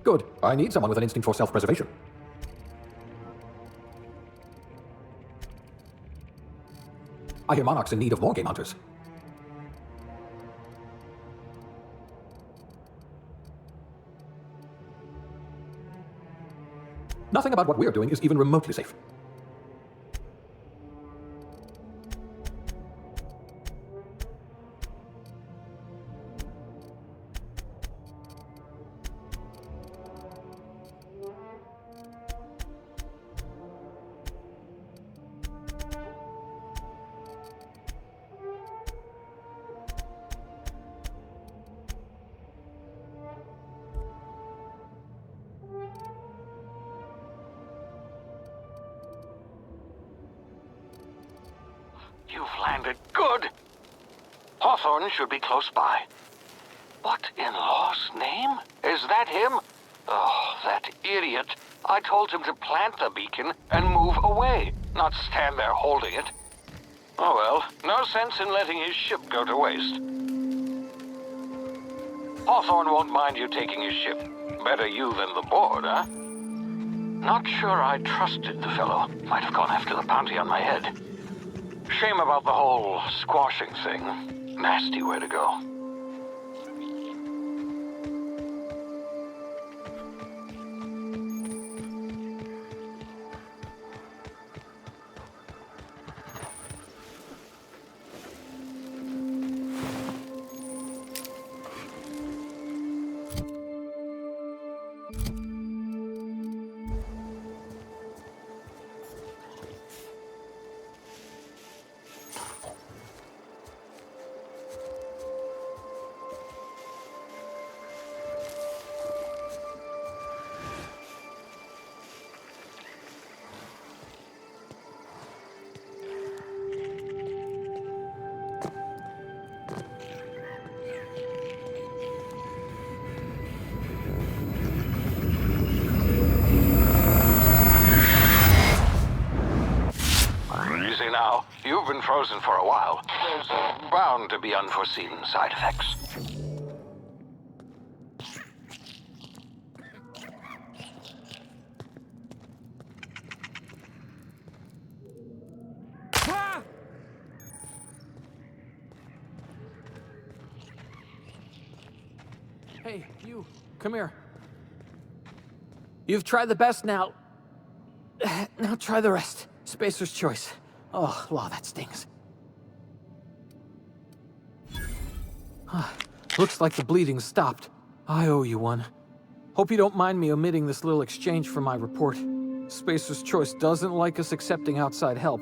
Good. I need someone with an instinct for self-preservation. I hear Monarch's in need of more game hunters. Nothing about what we're doing is even remotely safe. You've landed good. Hawthorne should be close by. What in law's name? Is that him? Oh, that idiot. I told him to plant the beacon and move away, not stand there holding it. Oh well, no sense in letting his ship go to waste. Hawthorne won't mind you taking his ship. Better you than the board, huh? Not sure I trusted the fellow. Might have gone after the bounty on my head. Shame about the whole squashing thing. Nasty way to go. Easy now. You've been frozen for a while. There's bound to be unforeseen side effects. Hey, you. Come here. You've tried the best now. Now try the rest. Spacer's choice. Oh, wow, that stings. Looks like the bleeding stopped. I owe you one. Hope you don't mind me omitting this little exchange from my report. Spacer's choice doesn't like us accepting outside help.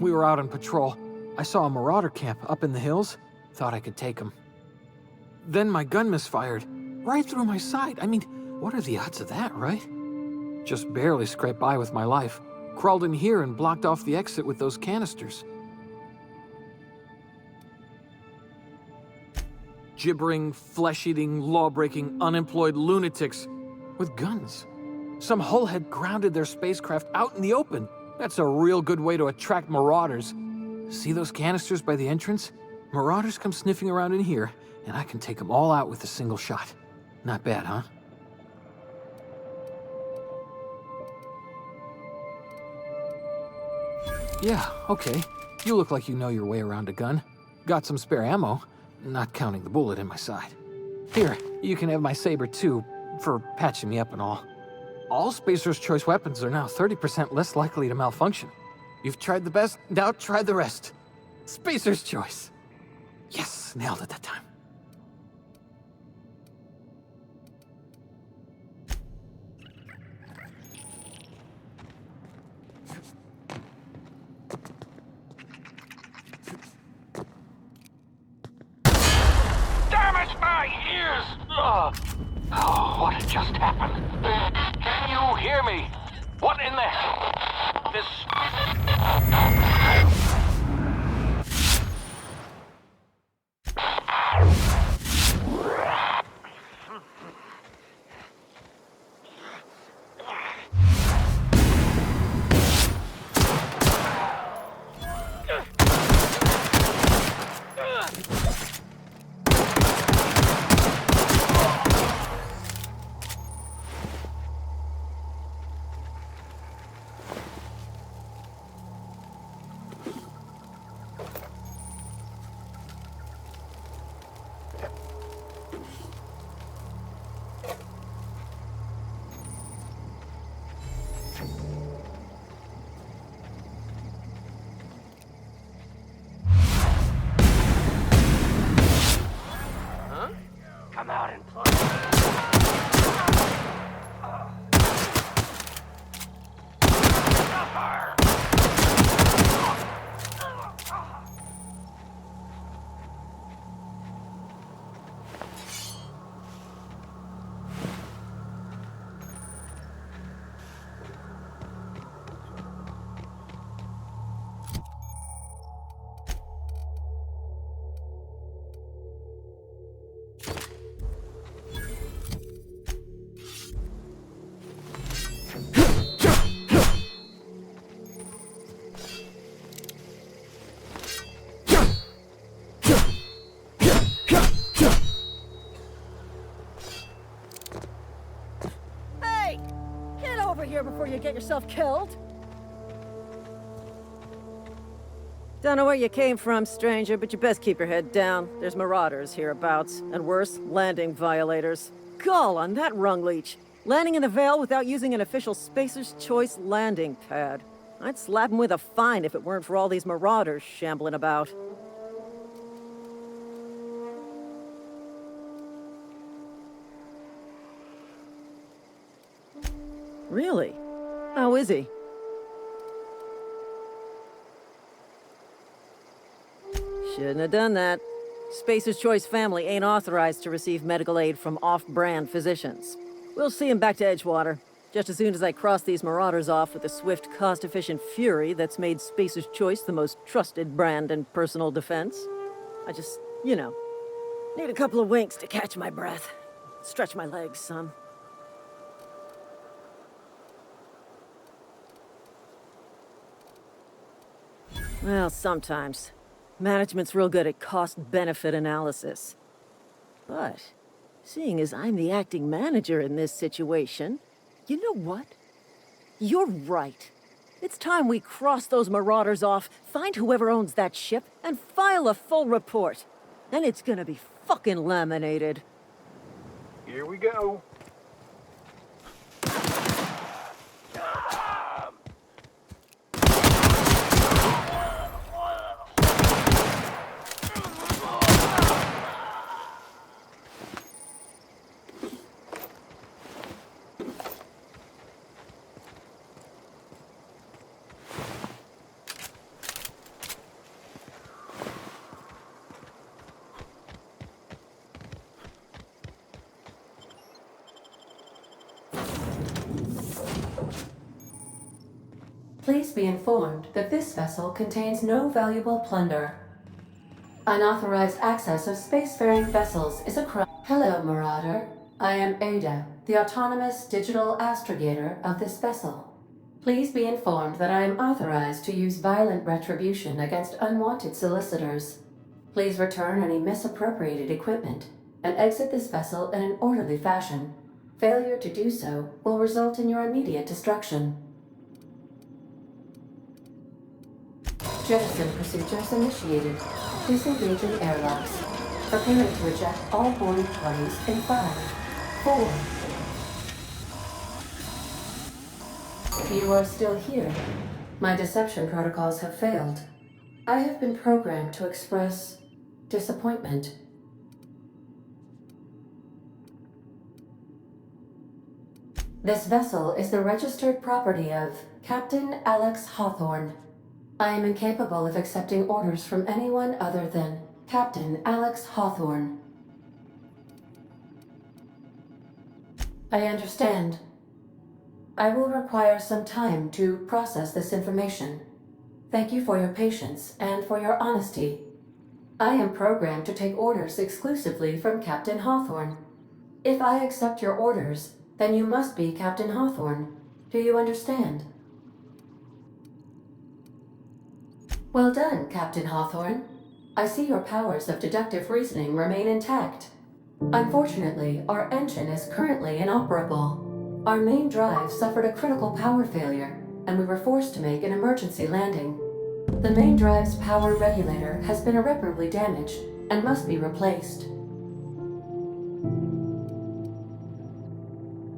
We were out on patrol. I saw a marauder camp up in the hills. Thought I could take him. Then my gun misfired. Right through my side. I mean, what are the odds of that, right? Just barely scraped by with my life. Crawled in here and blocked off the exit with those canisters. Gibbering, flesh-eating, law-breaking, unemployed lunatics with guns. Some hull had grounded their spacecraft out in the open. That's a real good way to attract marauders. See those canisters by the entrance? Marauders come sniffing around in here, and I can take them all out with a single shot. Not bad, huh? Yeah, okay. You look like you know your way around a gun. Got some spare ammo, not counting the bullet in my side. Here, you can have my saber too, for patching me up and all. All Spacer's Choice weapons are now 30% less likely to malfunction. You've tried the best, now try the rest. Spacer's Choice. Yes, nailed it that time. Oh, what had just happened? Can you hear me? What in the hell? This... Come out and play. Hey! Get over here before you get yourself killed! Don't know where you came from, stranger, but you best keep your head down. There's marauders hereabouts, and worse, landing violators. Gall on that rung leech! Landing in the Vale without using an official Spacer's Choice landing pad. I'd slap him with a fine if it weren't for all these marauders shambling about. Really? How is he? Shouldn't have done that. Spacer's Choice family ain't authorized to receive medical aid from off-brand physicians. We'll see him back to Edgewater, just as soon as I cross these marauders off with the swift, cost-efficient fury that's made Spacer's Choice the most trusted brand in personal defense. I just, need a couple of winks to catch my breath. Stretch my legs some. Well, sometimes. Management's real good at cost-benefit analysis. But, seeing as I'm the acting manager in this situation, you know what? You're right. It's time we cross those marauders off, find whoever owns that ship, and file a full report. And it's gonna be fucking laminated. Here we go. Please be informed that this vessel contains no valuable plunder. Unauthorized access of spacefaring vessels is a crime. Hello, Marauder. I am Ada, the autonomous digital astrogator of this vessel. Please be informed that I am authorized to use violent retribution against unwanted solicitors. Please return any misappropriated equipment and exit this vessel in an orderly fashion. Failure to do so will result in your immediate destruction. Jettison procedures initiated. Disengaging airlocks. Preparing to eject all boarding parties in 5, 4. You are still here. My deception protocols have failed. I have been programmed to express disappointment. This vessel is the registered property of Captain Alex Hawthorne. I am incapable of accepting orders from anyone other than Captain Alex Hawthorne. I understand. I will require some time to process this information. Thank you for your patience and for your honesty. I am programmed to take orders exclusively from Captain Hawthorne. If I accept your orders, then you must be Captain Hawthorne. Do you understand? Well done, Captain Hawthorne. I see your powers of deductive reasoning remain intact. Unfortunately, our engine is currently inoperable. Our main drive suffered a critical power failure, and we were forced to make an emergency landing. The main drive's power regulator has been irreparably damaged and must be replaced.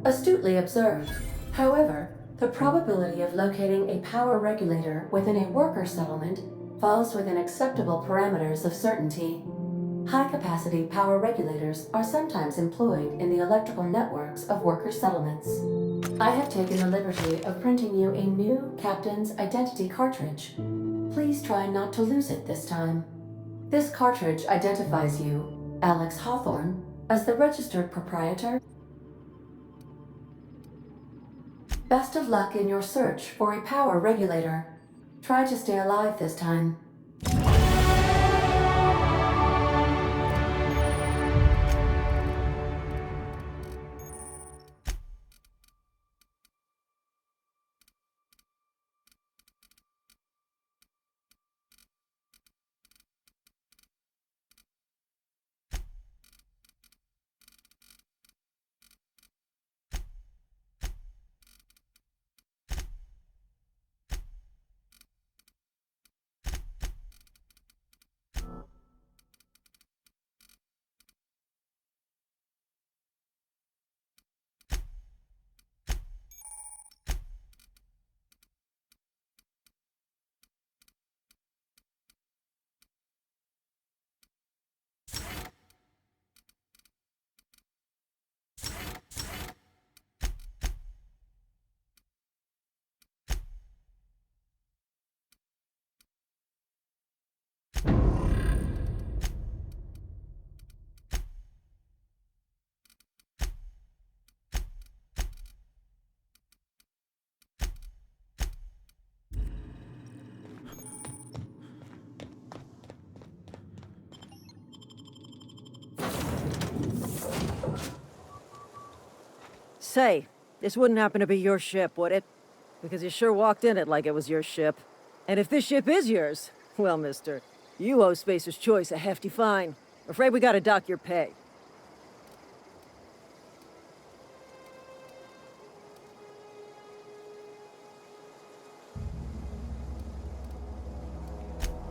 Astutely observed. However, the probability of locating a power regulator within a worker settlement falls within acceptable parameters of certainty. High-capacity power regulators are sometimes employed in the electrical networks of worker settlements. I have taken the liberty of printing you a new Captain's Identity cartridge. Please try not to lose it this time. This cartridge identifies you, Alex Hawthorne, as the registered proprietor. Best of luck in your search for a power regulator. Try to stay alive this time. Say, this wouldn't happen to be your ship, would it? Because you sure walked in it like it was your ship. And if this ship is yours, well, mister, you owe Spacer's Choice a hefty fine. Afraid we gotta dock your pay.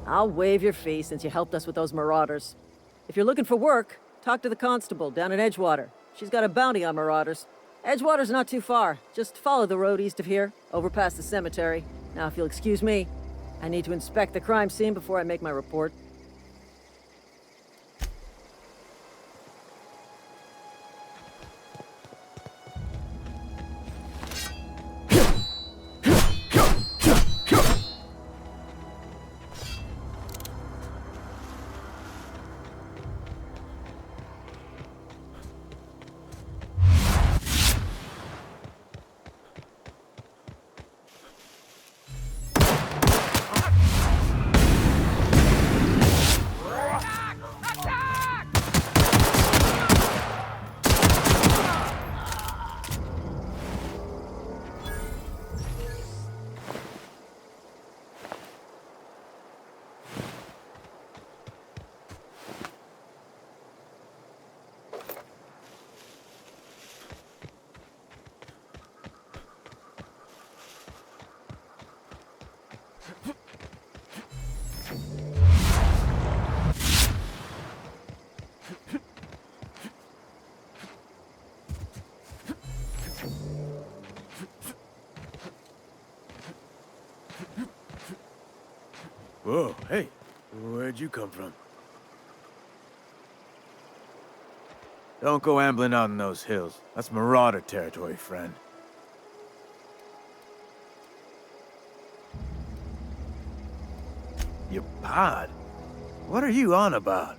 I'll waive your fee since you helped us with those marauders. If you're looking for work, talk to the constable down in Edgewater. She's got a bounty on marauders. Edgewater's not too far. Just follow the road east of here, over past the cemetery. Now, if you'll excuse me, I need to inspect the crime scene before I make my report. Whoa, hey, where'd you come from? Don't go ambling out in those hills. That's Marauder territory, friend. Your pod? What are you on about?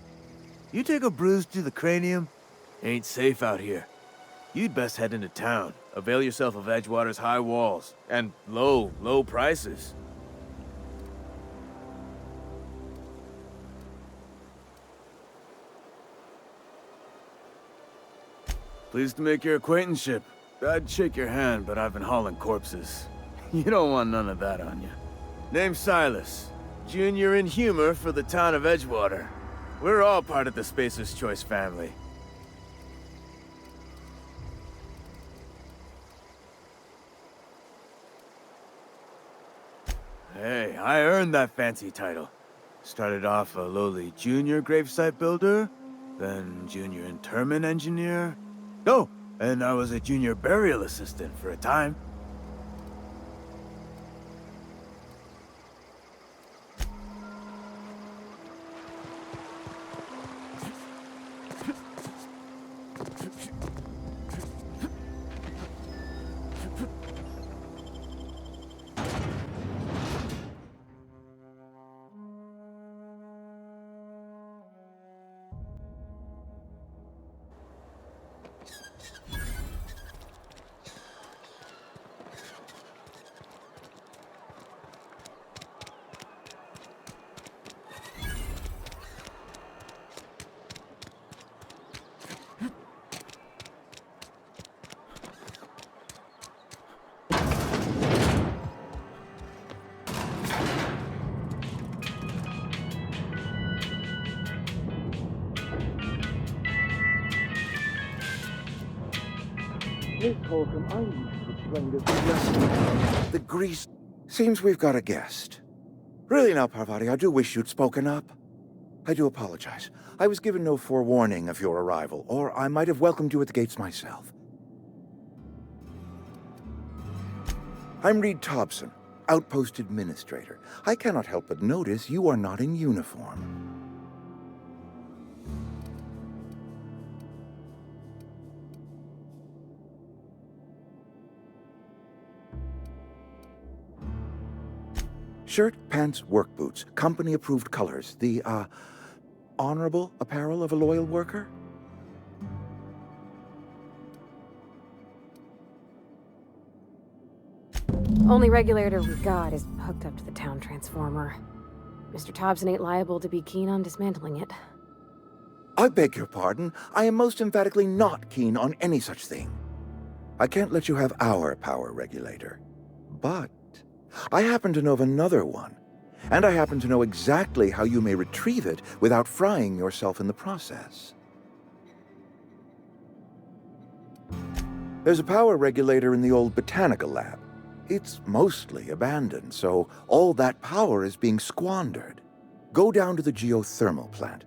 You take a bruise to the cranium? Ain't safe out here. You'd best head into town. Avail yourself of Edgewater's high walls. And low prices. Pleased to make your acquaintanceship. I'd shake your hand, but I've been hauling corpses. You don't want none of that on you. Name's Silas. Junior in humor for the town of Edgewater. We're all part of the Spacer's Choice family. Hey, I earned that fancy title. Started off a lowly junior gravesite builder, then junior interment engineer. No, And I was a junior burial assistant for a time. Miss Holcomb, I need to explain this yesterday. The grease... Seems we've got a guest. Really now, Parvati, I do wish you'd spoken up. I do apologize. I was given no forewarning of your arrival, or I might have welcomed you at the gates myself. I'm Reed Thompson, Outpost Administrator. I cannot help but notice you are not in uniform. Shirt, pants, work boots, company-approved colors. The, honorable apparel of a loyal worker? Only regulator we've got is hooked up to the town transformer. Mr. Thompson ain't liable to be keen on dismantling it. I beg your pardon. I am most emphatically not keen on any such thing. I can't let you have our power regulator. But I happen to know of another one, and I happen to know exactly how you may retrieve it without frying yourself in the process. There's a power regulator in the old botanical lab. It's mostly abandoned, so all that power is being squandered. Go down to the geothermal plant.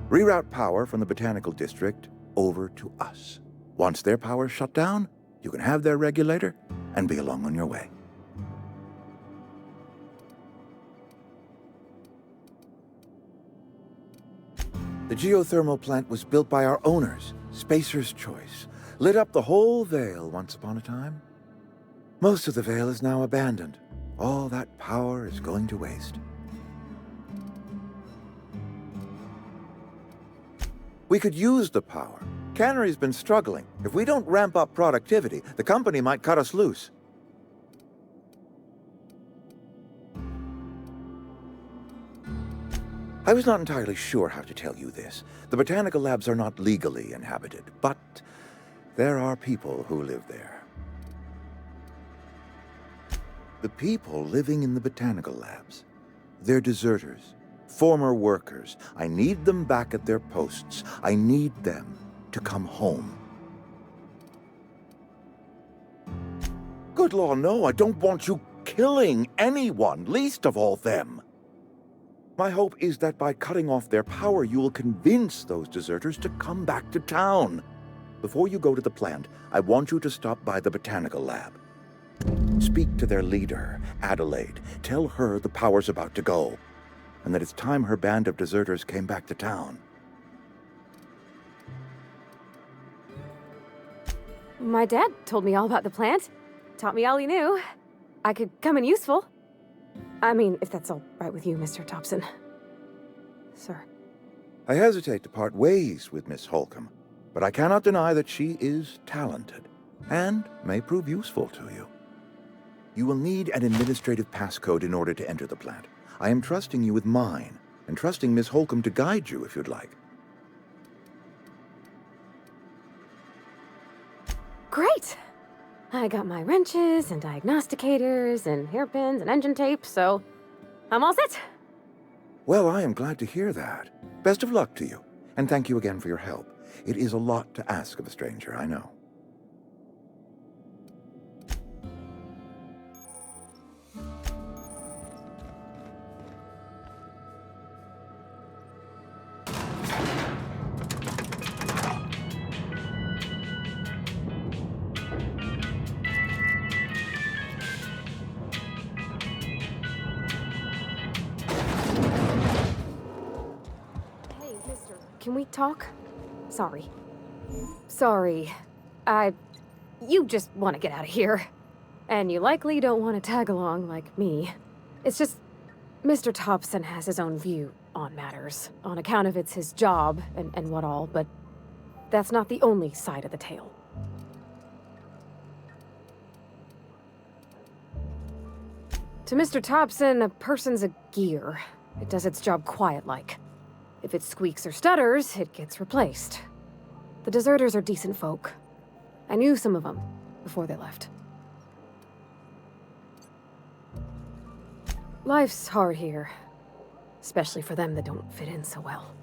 Reroute power from the botanical district over to us. Once their power's shut down, you can have their regulator and be along on your way. The geothermal plant was built by our owners, Spacer's Choice. Lit up the whole Vale once upon a time. Most of the Vale is now abandoned. All that power is going to waste. We could use the power. Cannery's been struggling. If we don't ramp up productivity, the company might cut us loose. I was not entirely sure how to tell you this. The botanical labs are not legally inhabited, but there are people who live there. The people living in the botanical labs, they're deserters, former workers. I need them back at their posts. I need them to come home. Good law, no, I don't want you killing anyone, least of all them. My hope is that by cutting off their power, you will convince those deserters to come back to town. Before you go to the plant, I want you to stop by the botanical lab. Speak to their leader, Adelaide. Tell her the power's about to go, and that it's time her band of deserters came back to town. My dad told me all about the plant. Taught me all he knew. I could come in useful. I mean, if that's all right with you, Mr. Thompson. Sir. I hesitate to part ways with Miss Holcomb, but I cannot deny that she is talented, and may prove useful to you. You will need an administrative passcode in order to enter the plant. I am trusting you with mine, and trusting Miss Holcomb to guide you if you'd like. Great! I got my wrenches and diagnosticators and hairpins and engine tape, so I'm all set. Well, I am glad to hear that. Best of luck to you, and thank you again for your help. It is a lot to ask of a stranger, I know. talk? Sorry. Sorry. You just want to get out of here. And you likely don't want to tag along like me. It's just, Mr. Thompson has his own view on matters, on account of it's his job and what all, but that's not the only side of the tale. To Mr. Thompson, a person's a gear. It does its job quiet-like. If it squeaks or stutters, it gets replaced. The deserters are decent folk. I knew some of them before they left. Life's hard here, especially for them that don't fit in so well.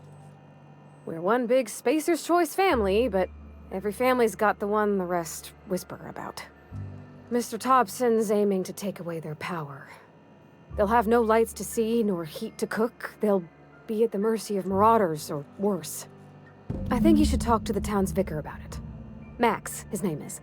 We're one big Spacer's Choice family, but every family's got the one the rest whisper about. Mr. Thompson's aiming to take away their power. They'll have no lights to see, nor heat to cook. They'll be at the mercy of marauders, or worse. I think you should talk to the town's vicar about it. Max, his name is.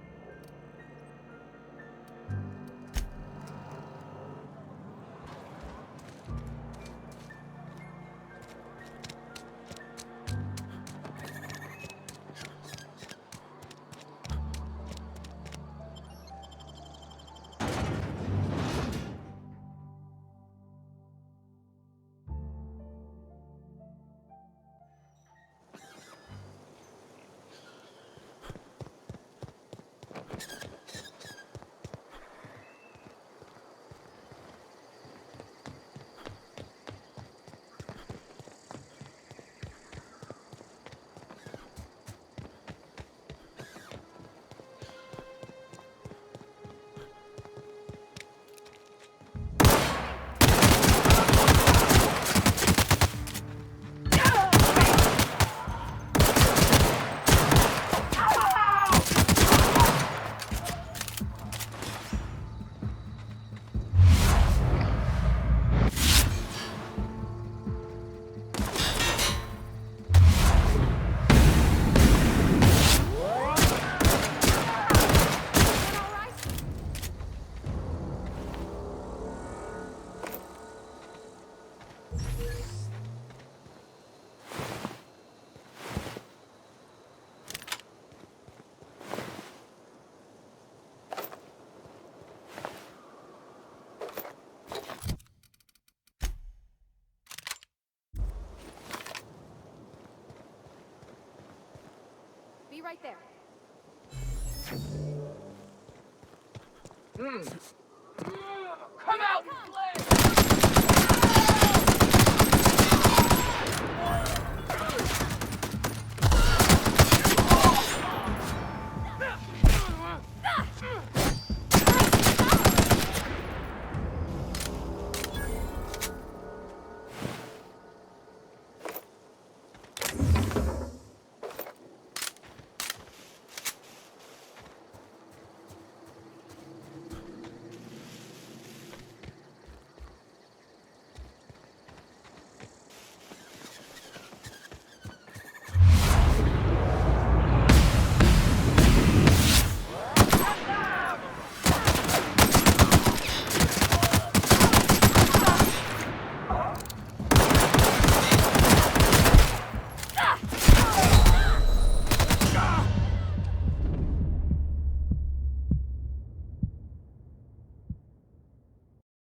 Be right there. Come out and play!